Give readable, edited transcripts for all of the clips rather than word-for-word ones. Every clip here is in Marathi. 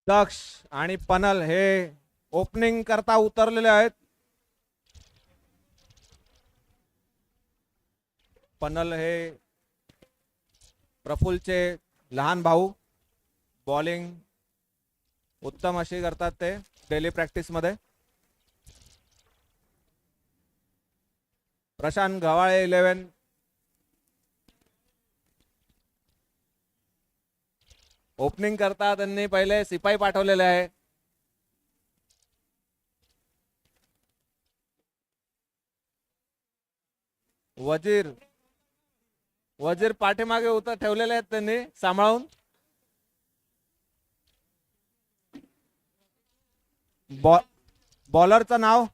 दक्ष आणि पनल हे ओपनिंग करता उतरलेले आहेत. पनल हे प्रफुल्लचे लहान भाऊ. बॉलिंग उत्तम अशी करतात ते डेली प्रॅक्टिस मध्ये. प्रशांत गव्हाळे 11. ओपनिंग करता त्यांनी पहिले सिपाई पाठवलेले आहे. वजीर वजीर पाठीमागे उतर ठेवलेले आहेत त्यांनी सांभाळून. बॉलरचं नाव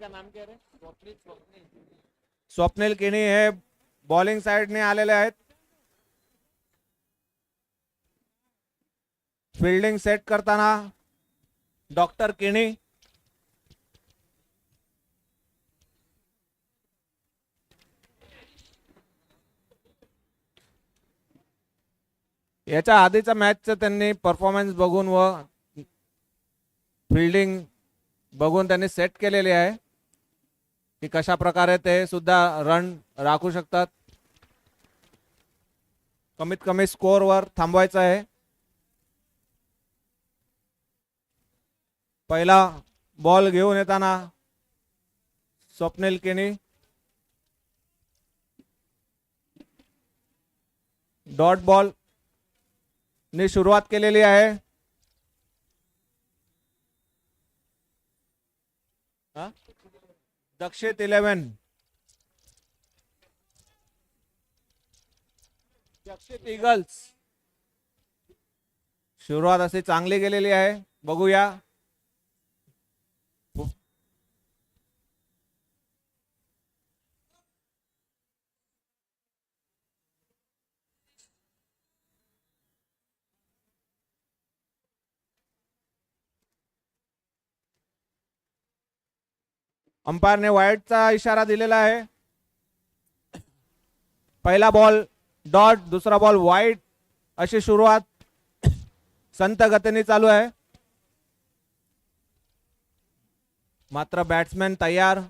का नाम क्या रे? स्वप्नील किणी हे बॉलिंग साइडने आलेले आहेत. फील्डिंग सेट करताना डॉक्टर किणी. याच्या आधीच्या मॅचचं त्यांनी परफॉर्मन्स बघून व फील्डिंग बघून त्यांनी सेट केलेली आहे की कशा प्रकारे ते सुद्धा रन राखू शकतात. कमीत कमी स्कोर वर थांबवायचं आहे. पहिला बॉल घेऊन येताना स्वप्नील किणी डॉट बॉल ने सुरुवात केलेली आहे. दक्षित 11. दक्षित ईगल्स सुरुवात अशी चांगली गेलेली आहे. बघूया अंपायरने वाईडचा इशारा दिलेला आहे. पहिला बॉल डॉट, दुसरा बॉल वाईड अशी सुरुवात संत गतीने चालू आहे. मात्र बॅट्समॅन तयार.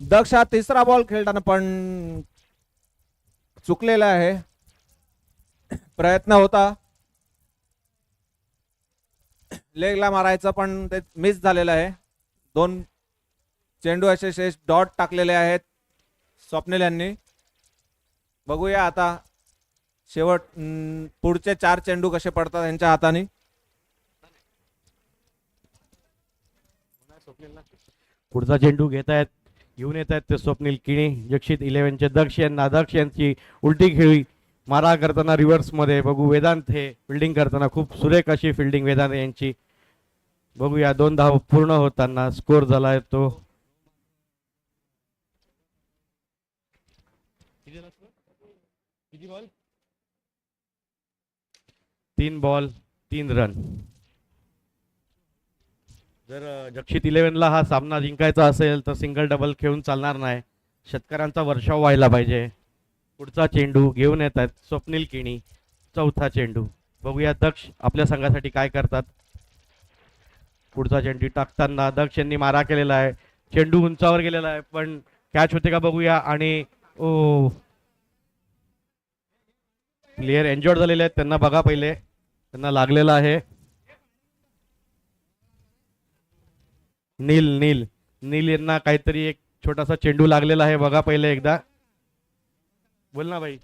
दक्ष हा तिसरा बॉल खेळताना पण चुकलेला आहे. प्रयत्न होता लेगला मारायचं पण ते मिस झालेलं आहे. 2 चेंडू असे शेष डॉट टाकलेले आहेत स्वप्नील यांनी. बघूया आता शेवट पुढचे 4 चेंडू कसे पडतात यांच्या हाताने. पुढचा चेंडू घेऊन येत आहेत ते स्वप्नील किणी. दक्षित 11चे दक्ष यांना. दक्ष यांची उलटी खेळी मारा करताना रिव्हर्स मध्ये. बघू वेदांत हे फिल्डिंग करताना खूप सुरेख अशी फिल्डिंग वेदांत यांची. बघूया 2 धाव पूर्ण होताना स्कोर झालाय तो 3 बॉल 3 रन. जर दक्षित 11ला हा सामना जिंकायचा असेल तर सिंगल डबल खेळून चालणार नाही. शेतकऱ्यांचा वर्षाव व्हायला पाहिजे. पुढचा चेंडू घेऊन येत आहेत स्वप्नील किणी. चौथा चेंडू. बघूया दक्ष आपल्या संघासाठी काय करतात. पुढचा चेंडू टाकताना दक्ष यांनी मारा केलेला आहे. चेंडू उंचावर गेलेला आहे पण कॅच होते का बघूया. आणि ओ प्लेयर एन्जॉर्ड झालेले आहेत. त्यांना बघा पहिले. त्यांना लागलेला आहे. नील नील नील यांना काहीतरी एक छोटासा चेंडू लागलेला आहे. बघा पहिले एकदा. बोल ना भाई.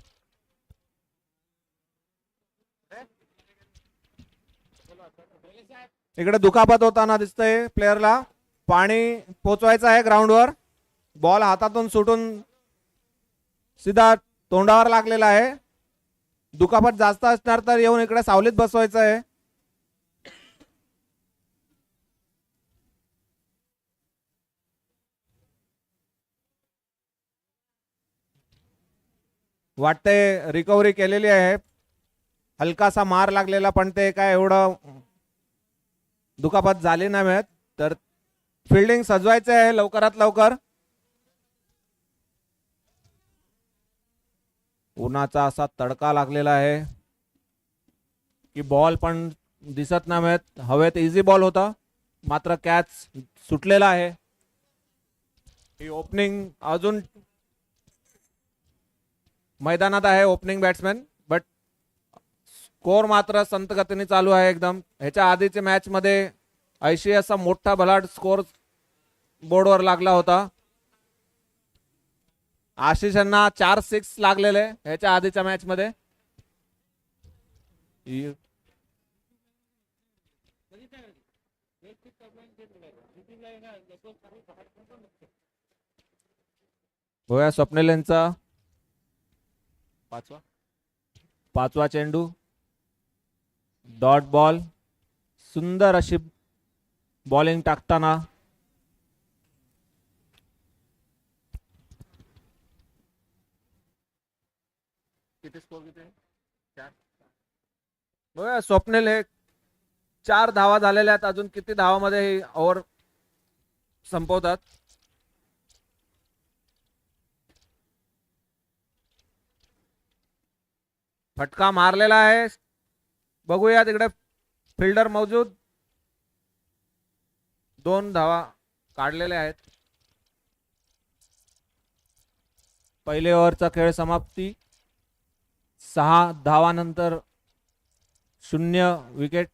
इकडे दुखापत होताना दिसतंय प्लेयरला. पाणी पोचवायचं आहे ग्राउंडवर. बॉल हातातून सुटून सीधा तोंडावर लागलेला आहे. दुखापत जास्त असणार तर येऊन इकडे सावलीत बसवायचं आहे. वाटते रिकव्हरी केलेली आहे. हलकासा मार लागलेला पण ते काय एवढं दुखापत झाली नाही मिळत. तर फिल्डिंग सजवायचे आहे लवकरात लवकर. उन्हाचा असा तडका लागलेला आहे की बॉल पण दिसत नाही मिळत. हवेत इझी बॉल होता मात्र कॅच सुटलेला आहे. ही ओपनिंग अजून मैदानात आहे ओपनिंग बॅट्समॅन, बट स्कोर मात्र संत गतीने चालू आहे एकदम. ह्याच्या आधीच्या मॅच मध्ये 80 असा मोठा भलाड स्कोर बोर्डवर लागला होता. आशिष यांना 4 6 लागलेले ह्याच्या आधीच्या मॅच मध्ये. होया स्वप्नील यांचा पाचवा चेंडू. Dot ball. सुंदर अशी बॉलिंग टाकताना बघा स्वप्नील हे 4 धावा झालेल्या आहेत. अजून किती धावामध्ये हे ओव्हर संपवतात. फटका मारलेला आहे. बघूया तिकडे फिल्डर मौजूद. 2 धावा काढलेल्या आहेत. पहिले ओव्हरचा खेळ समाप्ती. 6 धावानंतर 0 विकेट.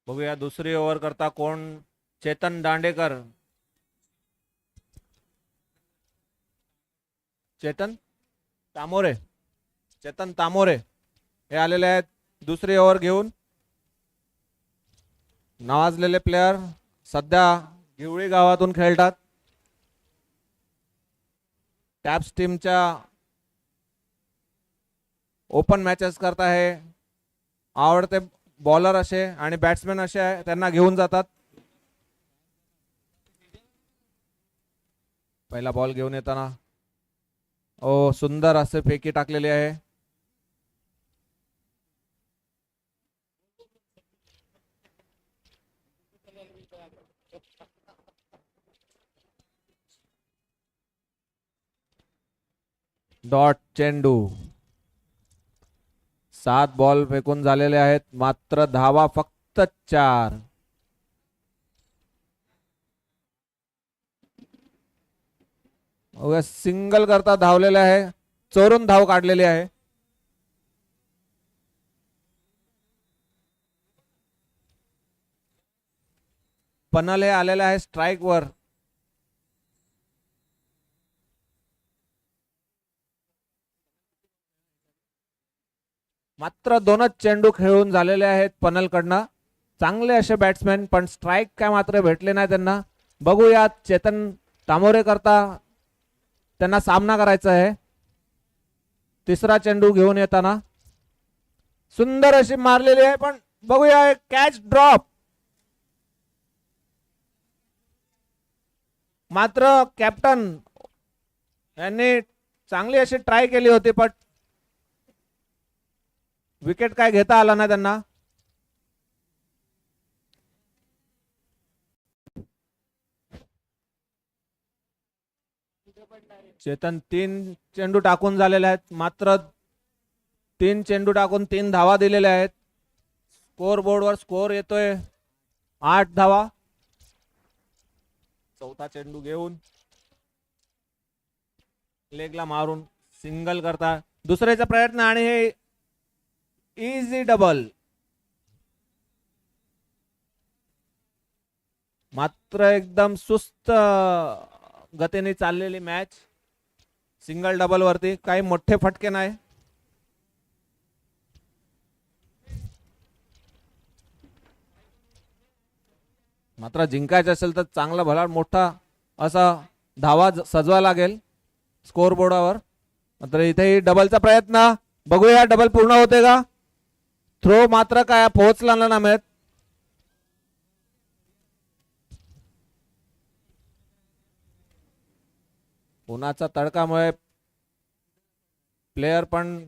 बघूया दुसरी ओव्हर करता कोण. चेतन दांडेकर. चेतन तामोरे हे आलेले आहेत दुसरी ओव्हर घेऊन. नावाजलेले प्लेयर सध्या गिवळी गावातून खेळतात. टॅप्स टीमच्या ओपन मॅचेस करता हे आवडते बॉलर असे आणि बॅट्समॅन असे त्यांना घेऊन जातात. पहिला बॉल घेऊन येताना सुंदर असे फेकी टाकलेली आहे. डॉट चेंडू. 7 बॉल फेकून झालेले आहेत मात्र धावा फक्त 4. सिंगल करता धावलेले आहे. चोरून धाव काढलेली आहे. पनल हे आलेले आहे स्ट्राइक वर. मात्र 2च चेंडू खेळून झालेले आहेत पनल कडनं. चांगले असे बॅट्समॅन पण स्ट्राइक काय मात्र भेटले नाही त्यांना. बघूया चेतन तामोरे करता त्यांना सामना करायचा आहे. तिसरा चेंडू घेऊन येताना सुंदर अशी मारलेली आहे पण बघूया कॅच ड्रॉप. मात्र कॅप्टन यांनी चांगली अशी ट्राय केली होती पण विकेट काय घेता आला ना त्यांना. चेतन 3 चेंडू टाकून झालेले आहेत मात्र 3 चेंडू टाकून 3 धावा दिलेल्या आहेत. स्कोर बोर्डवर स्कोर येतोय 8 धावा. चौथा चेंडू घेऊन लेगला मारून सिंगल करता दुसऱ्याचा प्रयत्न आणि हे इझी डबल. मात्र एकदम सुस्त गतीने चाललेली मॅच. सिंगल डबल वरती काही मोठे फटके नाही. मात्र जिंकायचं असेल तर चांगला भला मोठा असा धावा सजवा लागेल स्कोर बोर्डावर. मात्र इथेही डबलचा प्रयत्न बघूया डबल पूर्ण होते का. थ्रो मात्र काय पोहोचला ना मिळत. उन्हाचा तडकामुळे प्लेयर पण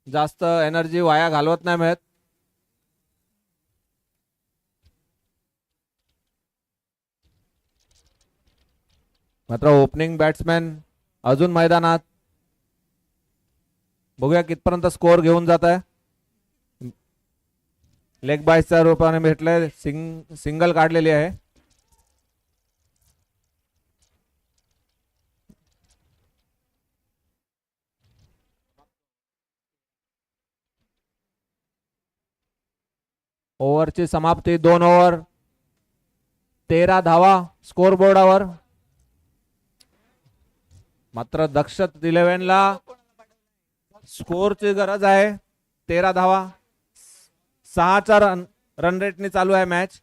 जास्त एनर्जी वाया घालवत नाही मिळत. मात्र ओपनिंग बॅट्समॅन अजून मैदानात. बघूया कितपर्यंत स्कोअर घेऊन जात आहे. लेग बायच्या रूपाने भेटले. सिंगल काढलेली आहे. ओव्हरची समाप्ती 2 ओव्हर 13 धावा स्कोर बोर्डावर. मात्र दक्षत 11ला स्कोरची गरज आहे. 13 धावा 6चा रन रेटने चालू आहे मॅच.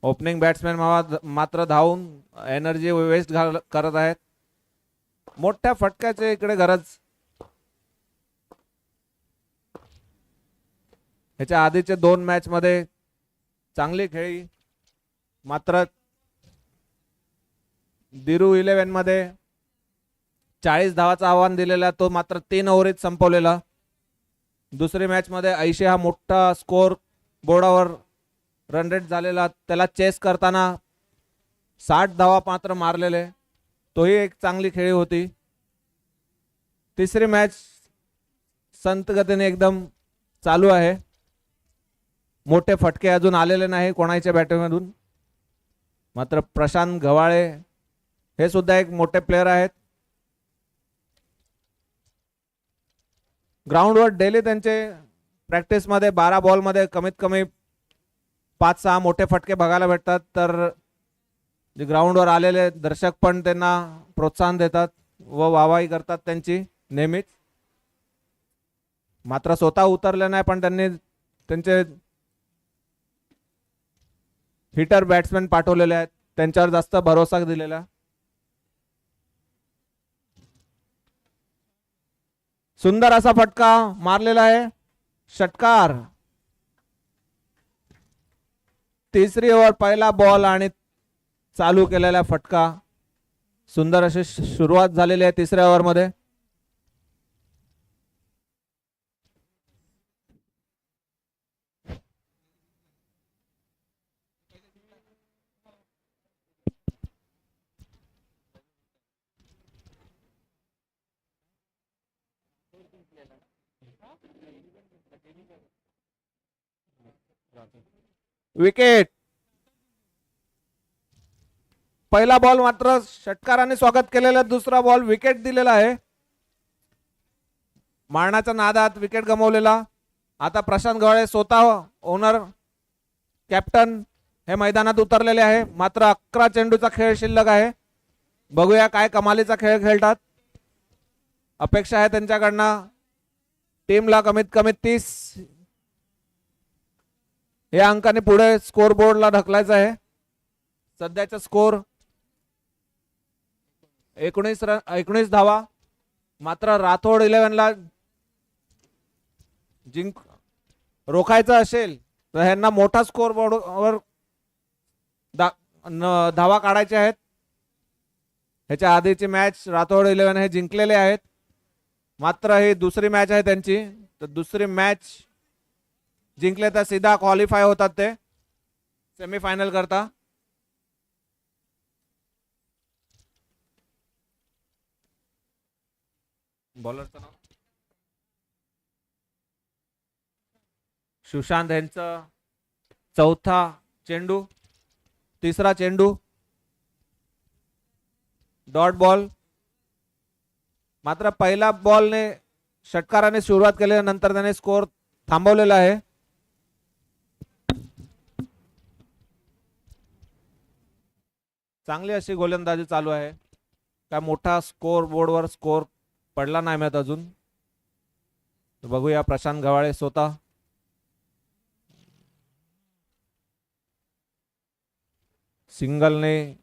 ओपनिंग बॅट्समॅन मात्र धावून एनर्जी वेस्ट करत आहेत. मोठ्या फटक्याची इकडे गरज. ह्याच्या आधीचे 2 मॅच मध्ये चांगली खेळी. मात्र दिरू 11 मध्ये 40 धावाचं आव्हान दिलेला तो मात्र 3 ओव्हरीत संपवलेला. दुसरी मॅच मध्ये 80 हा मोठा स्कोर बोर्डावर रन रेट झालेला. त्याला चेस करताना 60 धावा मात्र मारलेले. तोही एक चांगली खेळी होती. तिसरी मॅच संत गतीने एकदम चालू आहे. मोठे फटके अजून आलेले नाही कोणाच्या बॅटिंगमधून. मात्र प्रशांत गव्हाळे हे सुद्धा एक मोठे प्लेयर आहेत. ग्राउंडवर डेली त्यांचे प्रॅक्टिसमध्ये 12 बॉलमध्ये कमीत कमी 5-6 मोठे फटके बघायला भेटतात. तर जे ग्राउंडवर आलेले दर्शक पण त्यांना प्रोत्साहन देतात व वाहवाही करतात त्यांची नेहमीच. मात्र स्वतः उतरले नाही पण त्यांनी त्यांचे हिटर बॅट्समॅन पाठवलेले आहेत. त्यांच्यावर जास्त भरोसा दिलेला. सुंदर असा फटका मारलेला आहे. षटकार. तिसरी ओव्हर पहिला बॉल आणि चालू केलेला फटका. सुंदर अशी सुरुवात झालेली आहे तिसऱ्या ओव्हर मध्ये. विकेट. पहिला बॉल मात्र षटकाराने स्वागत केलेला. दुसरा बॉल विकेट दिलेला आहे. मारण्याच्या नादात विकेट गमावलेला. आता प्रशांत गव्हाळे स्वतः ओनर कॅप्टन हे मैदानात उतरलेले आहे. मात्र 11 चेंडूचा खेळ शिल्लक आहे. बघूया काय कमालीचा खेळ खेळतात. अपेक्षा आहे त्यांच्याकडनं टीमला कमीत कमी 30 या अंकाने पुढे स्कोर बोर्डला ढकलायचं आहे. सध्याचा स्कोर 19 धावा. मात्र राठोड 11ला रोखायचं असेल तर ह्यांना मोठा स्कोर बोर्डवर धावा काढायचे आहेत. ह्याच्या आधीची मॅच राठोड 11 हे जिंकलेले आहेत. मात्र ही दुसरी मॅच आहे त्यांची. तर दुसरी मॅच जिंकले तर सीधा क्वालिफाय होतात ते सेमीफायनल करता. बॉलरचं नाव सुशांत यांचं चौथा चेंडू. तिसरा चेंडू डॉट बॉल. मात्र पहिला बॉलने षटकाराने सुरुवात केल्यानंतर त्याने स्कोर थांबवलेला आहे. चांगली अशी गोलंदाजी चालू आहे. काय मोठा स्कोर बोर्डवर स्कोर पडला नाही मिळत अजून. बघूया प्रशांत गव्हाळे स्वतः सिंगलने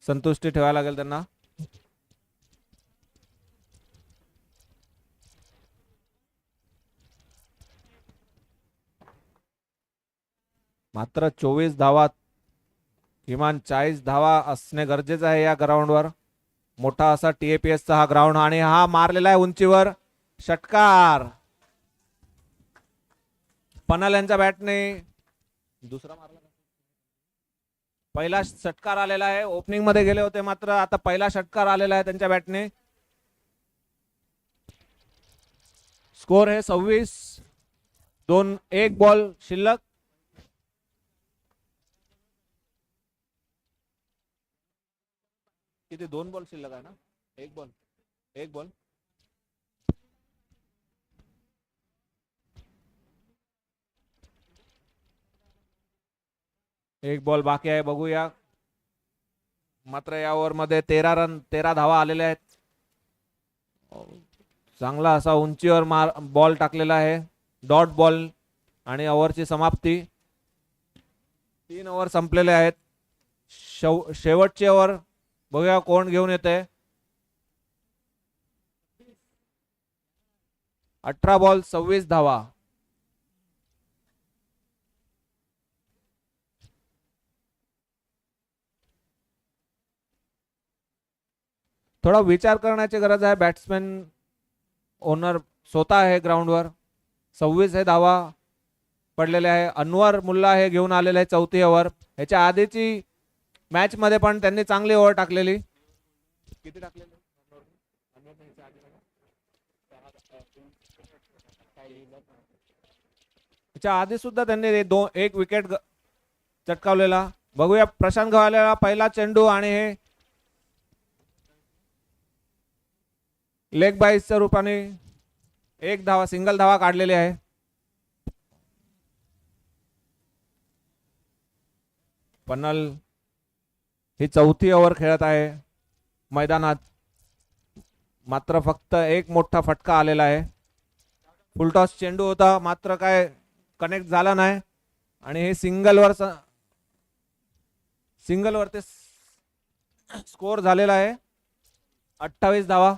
संतुष्टी ठेवायला लागेल त्यांना. मात्र 24 धावा, किमान 40 धावा असणे गरजेचं आहे या ग्राउंडवर. मोठा असा TAPS चा हा ग्राउंड आणि हा मारलेला आहे उंचीवर षटकार. पनल यांच्या बॅटने दुसरा मारला, पहिला षटकार आलेला आहे. ओपनिंग मध्ये गेले होते मात्र आता पहिला षटकार आलेला आहे त्यांच्या बॅटने. स्कोर आहे 26-2. एक बॉल शिल्लक. किती 2 बॉल शिल्लक आहे ना. एक बॉल एक बॉल बाकी आहे. बघूया. मात्र या ओव्हर मध्ये 13 धावा आलेल्या आहेत. चांगला असा उंचीवर बॉल टाकलेला आहे. डॉट बॉल आणि ओव्हरची समाप्ती. 3 ओव्हर संपलेले आहेत. शेवटची ओव्हर बघूया कोण घेऊन येते. 18 बॉल 26 धावा. थोडा विचार करण्याची गरज आहे. बॅट्समॅन ओनर स्वतः आहे ग्राउंडवर. 26 हे धावा पडलेले आहे. अनवर मुल्ला हे घेऊन आलेले आहे चौथी ओव्हर. याच्या आधीची मॅच मध्ये पण त्यांनी चांगली ओव्हर टाकलेली. किती टाकलेली? याच्या आधी सुद्धा त्यांनी एक विकेट चटकावलेला. बघूया प्रशांत गव्हालेला पहिला चेंडू आणि हे लेग बाईसच्या रूपाने एक धावा, सिंगल धावा काढलेली आहे. पन्नल ही चौथी ओव्हर खेळत आहे मैदानात. मात्र फक्त एक मोठा फटका आलेला आहे. फुलटॉस चेंडू होता मात्र काय कनेक्ट झाला नाही आणि हे सिंगलवर ते स्कोर झालेला आहे 28 धावा.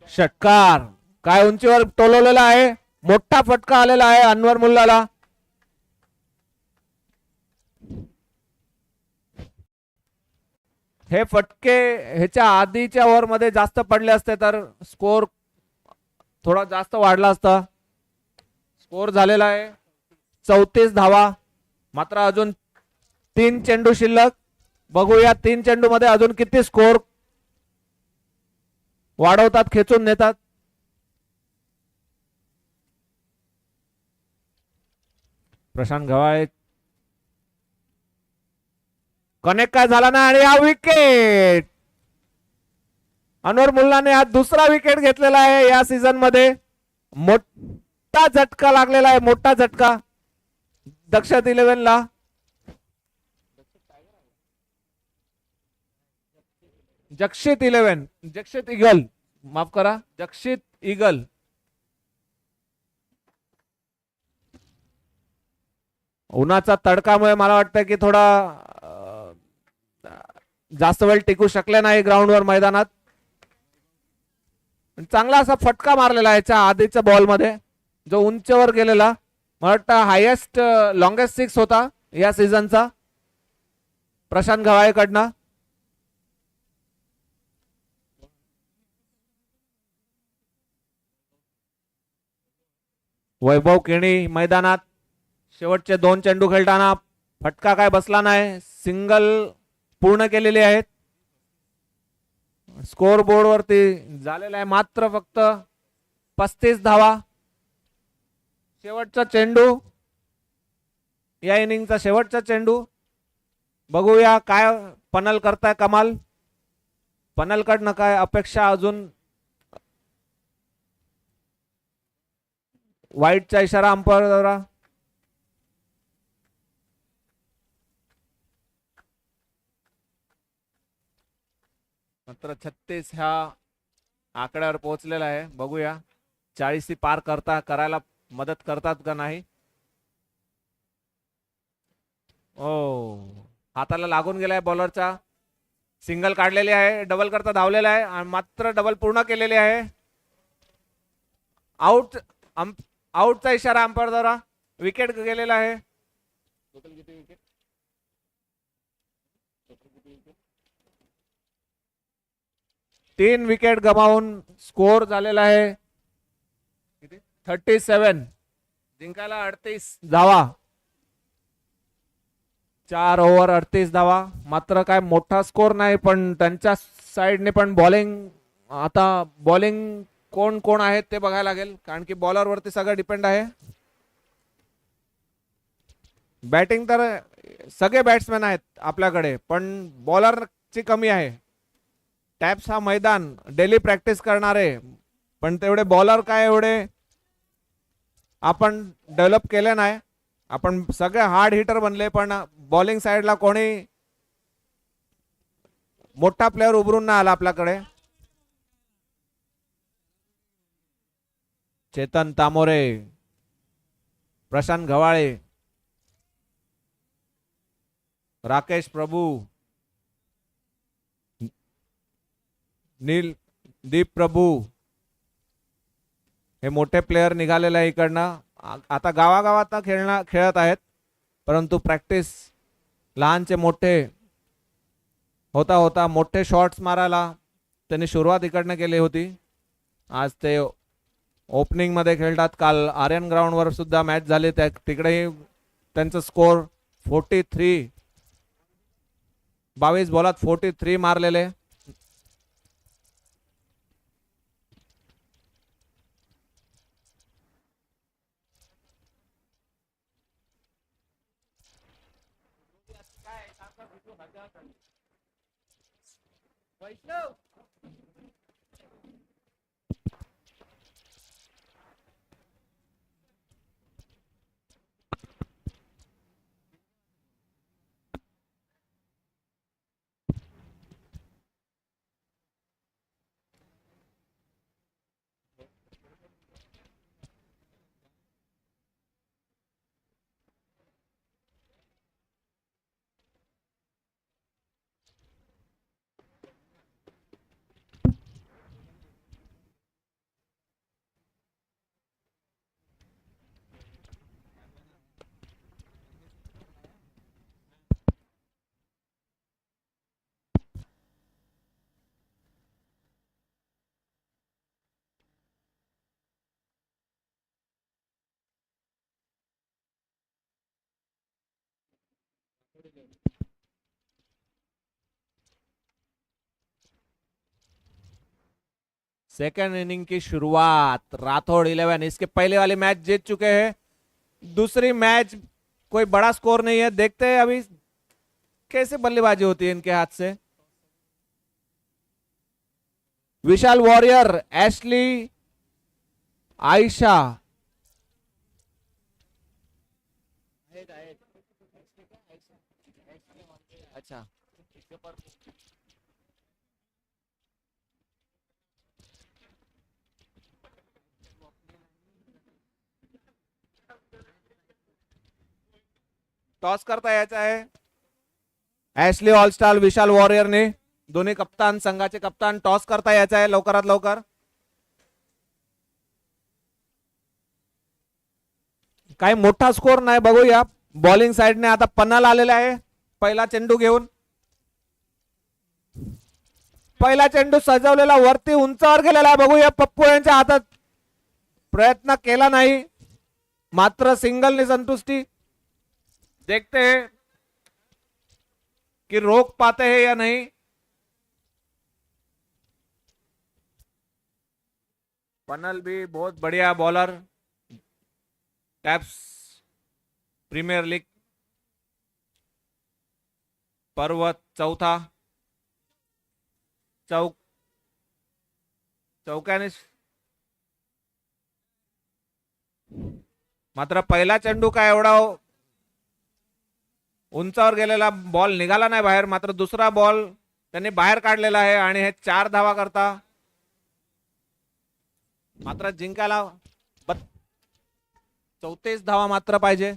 षटकार काय उंचीवर टोलवलेला आहे. मोठा फटका आलेला आहे अनवर मुल्लाला. हे फटके ह्याच्या आधीच्या ओव्हर मध्ये जास्त पडले असते तर स्कोर थोडा जास्त वाढला असता. स्कोर झालेला आहे 34 धावा. मात्र अजून 3 चेंडू शिल्लक. बघूया 3 चेंडू मध्ये अजून किती स्कोर वाढवतात, खेचून नेतात. प्रशांत गव्हाळे कनेक्ट काय झाला ना आणि हा विकेट. अनवर मुल्लाने हा दुसरा विकेट घेतलेला आहे या सीझन मध्ये. मोठा झटका लागलेला आहे, मोठा झटका दक्षित 11 ला. जक्षित ईगल, माफ करा, जक्षित ईगल. उन्हाचा तडकामुळे मला वाटतं की थोडा जास्त वेळ टिकू शकले नाही ग्राउंडवर मैदानात. चांगला असा फटका मारलेला याच्या आधीच्या बॉल मध्ये जो उंचीवर गेलेला. मला वाटतं हायेस्ट लॉंगेस्ट सिक्स होता या सीझनचा प्रशांत गव्हाळेकडनं. वैभव केणी मैदानात शेवटचे 2 चेंडू खेळताना फटका काय बसला नाही. सिंगल पूर्ण केलेली आहेत. स्कोर बोर्ड वरती झालेला आहे मात्र फक्त 35 धावा. शेवटचा चेंडू, या इनिंगचा शेवटचा चेंडू. बघूया काय पनल करताय कमाल. पनलकडनं काय अपेक्षा अजून. वाईटचा इशारा अंपायर द्वारा. मात्र 36 ह्या आकड्यावर पोहोचलेला आहे. बघूया 40 पार करायला मदत करतात का नाही. ओ, हाताला लागून गेलाय बॉलरचा. सिंगल काढलेली आहे. डबल करता धावलेला आहे आणि मात्र डबल पूर्ण केलेली आहे. आउट. आउटचा इशारा अंपायर द्वारा. विकेट गेलेला आहे. 3 विकेट गमावून स्कोर झालेला आहे 37. जिंकायला 38 धावा. 4 ओव्हर 38 धावा. मात्र काय मोठा स्कोर नाही, पण त्यांच्या साइडने पण बॉलिंग, आता बॉलिंग कोण कोण आहेत ते बघायला लागेल, कारण की बॉलर वरती सगळं डिपेंड आहे. बॅटिंग तर सगळे बॅट्समॅन आहेत आपल्याकडे, पण बॉलरची कमी आहे. टॅप्स हा मैदान डेली प्रॅक्टिस करणारे, पण तेवढे बॉलर काय एवढे आपण डेव्हलप केले नाही. आपण सगळे हार्ड हिटर बनले, पण बॉलिंग साइडला कोणी मोठा प्लेअर उभरून नाही आला आपल्याकडे. चेतन तामोरे, प्रशांत गव्हाळे, राकेश प्रभू, नील दीप प्रभू, हे मोठे प्लेयर निघालेले आहे इकडनं. आता गावागावात खेळत आहेत, परंतु प्रॅक्टिस लहानचे मोठे होता होता मोठे शॉट्स मारायला त्यांनी सुरुवात इकडनं केली होती. आज ते ओपनिंग मध्ये खेळतात. काल आर्यन ग्राउंड वर सुद्धा मॅच झाली, तिकडेही त्यांचा स्कोर 43. 22 बॉलात 43 मारलेले. सेकेंड इनिंग की शुरुआत. राठौड़ 11 इसके पहले वाली मैच जीत चुके हैं. दूसरी मैच कोई बड़ा स्कोर नहीं है. देखते हैं अभी कैसे बल्लेबाजी होती है इनके हाथ से. विशाल वॉरियर, एशली, आयशा, अच्छा टॉस करता यायचा आहे. ऍशली ऑलस्टार, विशाल वॉरियरने, दोन्ही कप्तान, संघाचे कप्तान, टॉस करता यायचा आहे लवकरात लवकर. काही मोठा स्कोर नाही. बघूया बॉलिंग साइडने आता पन्नाला आलेला आहे. पहिला चेंडू घेऊन, पहिला चेंडू सजवलेला वरती उंचावर गेलेला आहे. बघूया पप्पू यांच्या हातात, प्रयत्न केला नाही, मात्र सिंगलने संतुष्टी. देखते हैं कि रोक पाते हैं या नहीं. पनल भी बहुत बढ़िया बॉलर, टैप्स प्रीमियर लीग. पर्वत चौथा, चौक्याने मात्र पहिला चेंडू काय एवढा उंचावर गेलेला बॉल निघाला नाही बाहेर. मात्र दुसरा बॉल त्यांनी बाहेर काढलेला आहे आणि हे 4 धावा करता मात्र जिंकायला 34 धावा मात्र पाहिजे.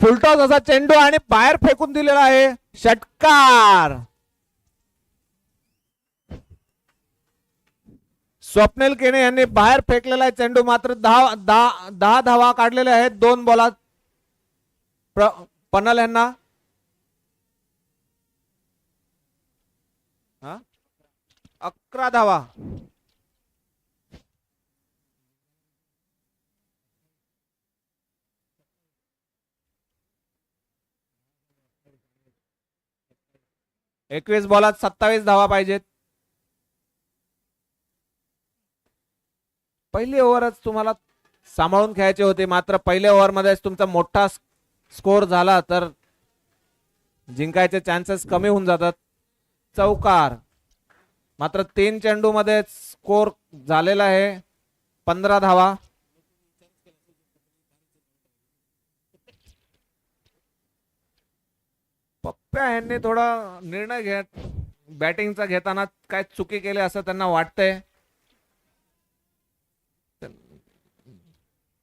फुलटॉस असा चेंडू आणि बाहेर फेकून दिलेला आहे. षटकार. स्वप्नील केणे यांनी बाहेर फेकलेला आहे चेंडू. मात्र 10 धावा काढलेल्या आहेत 2 बॉलात पनल यांना. 11 धावा. एकवीस बॉलात 27 धावा पाहिजेत. पहिली ओव्हरच तुम्हाला सांभाळून खेळायची होती. मात्र पहिल्या ओव्हरमध्येच तुमचा मोठा स्कोर झाला तर जिंकायचे चान्सेस कमी होऊन जातात. चौकार. मात्र 3 चेंडू मध्ये स्कोर झालेला आहे 15 धावा. पप्प्या यांनी थोडा निर्णय बॅटिंगचा घेताना काय चुकी केली असं त्यांना वाटतंय.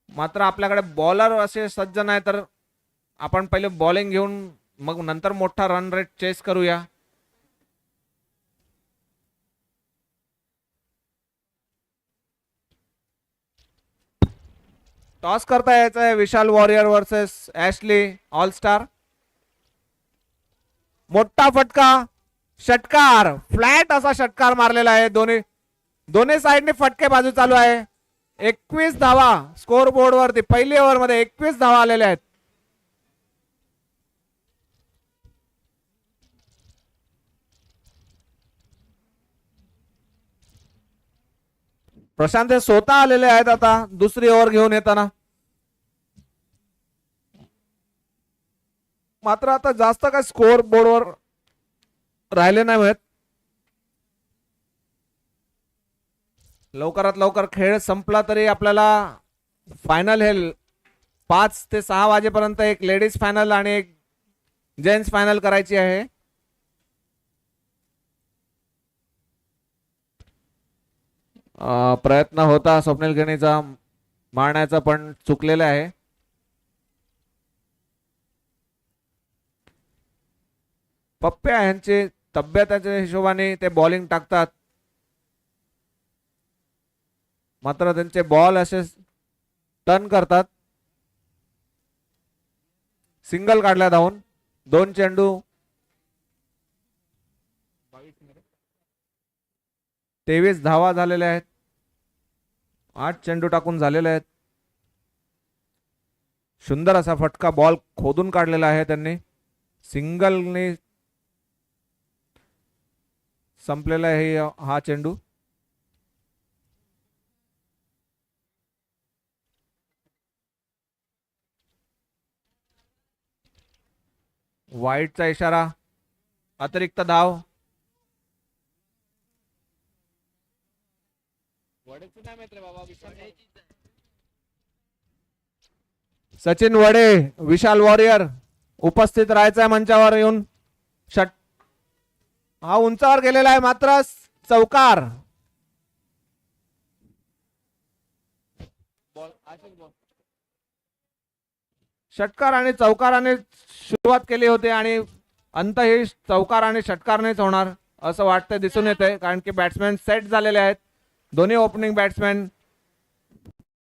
मात्र आपल्याकडे बॉलर असे सज्ज नाही तर आपण पहिले बॉलिंग घेऊन मग नंतर मोठा रन रेट चेस करूया. टॉस करता यायचं आहे विशाल वॉरियर वर्सेस ॲशली ऑलस्टार. मोठा फटका. षटकार. फ्लॅट असा षटकार मारलेला आहे. दोन्ही साइडने फटके बाजू चालू आहे. 21 धावा स्कोर बोर्ड वरती. पहिली ओव्हर मध्ये 21 धावा आलेल्या आहेत. प्रशांत हे स्वतः आलेले आहेत आता दुसरी ओव्हर घेऊन येताना. मात्र आता जास्त काय स्कोर बोर्डवर राहिले नाही मिळत. लवकरात लवकर खेळ संपला तरी आपल्याला फायनल हे 5 ते 6 वाजेपर्यंत एक लेडीज फायनल आणि एक जेंट्स फायनल करायची आहे. प्रयत्न होता स्वप्नील केणीचा मारण्याचा पण चुकलेला आहे. पप्प्या यांची तब्येताच्या हिशोबाने ते बॉलिंग टाकतात. मात्र त्यांचे बॉल असे टर्न करतात. सिंगल काढल्या धावून 2 चेंडू 23 धावा झालेल्या आहेत. 8 चेंडू टाकून झालेले आहेत. सुंदर असा फटका बॉल खोदून काढलेला आहे त्यांनी. सिंगलने संपलेला आहे हा चेंडू. वाईटचा इशारा. अतिरिक्त धाव. सचिन वडे विशाल वॉरियर उपस्थित राहायचा मंचावर येऊन. हा उंचावर गेलेला आहे मात्र चौकार. षटकार आणि चौकाराने सुरुवात केली होती आणि अंत ही चौकार आणि षटकारनेच होणार असं वाटतं दिसून येतंय. कारण की बॅट्समॅन सेट झालेले आहेत. दोन्ही ओपनिंग बॅट्समॅन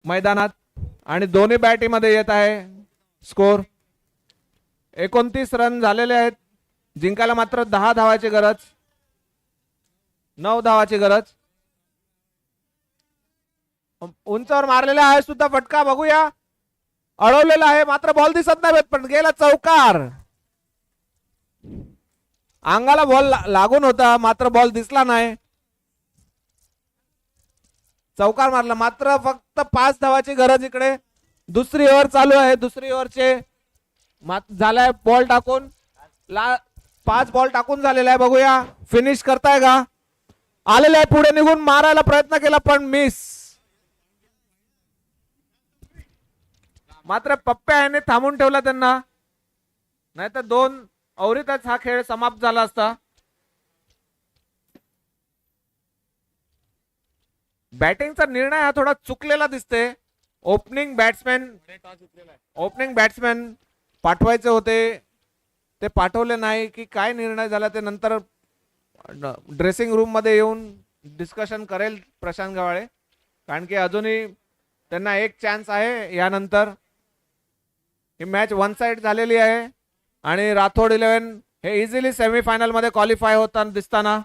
मैदानात आणि दोन्ही बॅटीमध्ये येत आहे स्कोर. 29 रन झालेले आहेत. जिंकायला मात्र 10 धावाची गरज. 9 धावाची गरज. उंचावर मारलेला आहे सुद्धा फटका. बघूया. अडवलेला आहे मात्र बॉल दिसत नाही पण गेला चौकार. अंगाला बॉल लागून होता मात्र बॉल दिसला नाही. चौकार मारला मात्र फक्त 5 धावाची गरज इकडे. दुसरी ओव्हर चालू आहे. दुसरी ओव्हरचे झालाय बॉल टाकून 5 बॉल टाकून झालेला आहे. बघूया फिनिश करताय का. आलेला आहे पुढे निघून मारायला प्रयत्न केला पण मिस. मात्र पप्प्या याने थांबून ठेवला त्यांना. नाहीतर 2 ओव्हरीतच हा खेळ समाप्त झाला असता. बॅटिंगचा निर्णय हा थोडा चुकलेला दिसते. ओपनिंग बॅट्समॅन पाठवायचे होते, ते पाठवले नाही की काय निर्णय झाला ते नंतर ड्रेसिंग रूम मध्ये येऊन डिस्कशन करेल प्रशांत गव्हाळे, कारण की अजूनही त्यांना एक चान्स आहे. यानंतर ही मॅच वन साइड झालेली आहे आणि राठोड 11 हे इझिली सेमीफायनल मध्ये क्वालिफाय होताना दिसताना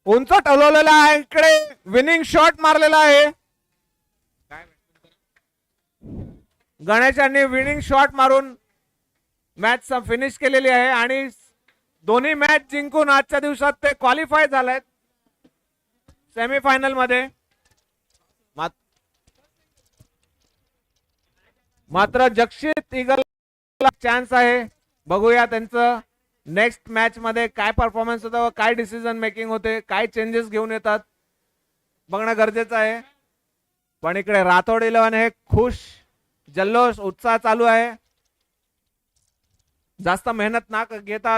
उंच टलवलेला आहे. इकडे विनिंग शॉट मारलेला आहे. गणेश यांनी विनिंग शॉट मारून मॅच फिनिश केलेली आहे आणि दोन्ही मॅच जिंकून आजच्या दिवसात ते क्वालिफाय झालेत सेमीफायनल मध्ये. मात्र जक्षित ईगल चान्स आहे. बघूया त्यांचं नेक्स्ट मॅच मध्ये काय परफॉर्मन्स होतं व काय डिसिजन मेकिंग होते, काय चेंजेस घेऊन येतात बघणं गरजेचं आहे. पण इकडे राठोड 11 हे खुश, जल्लोष, उत्साह चालू आहे. जास्त मेहनत ना घेता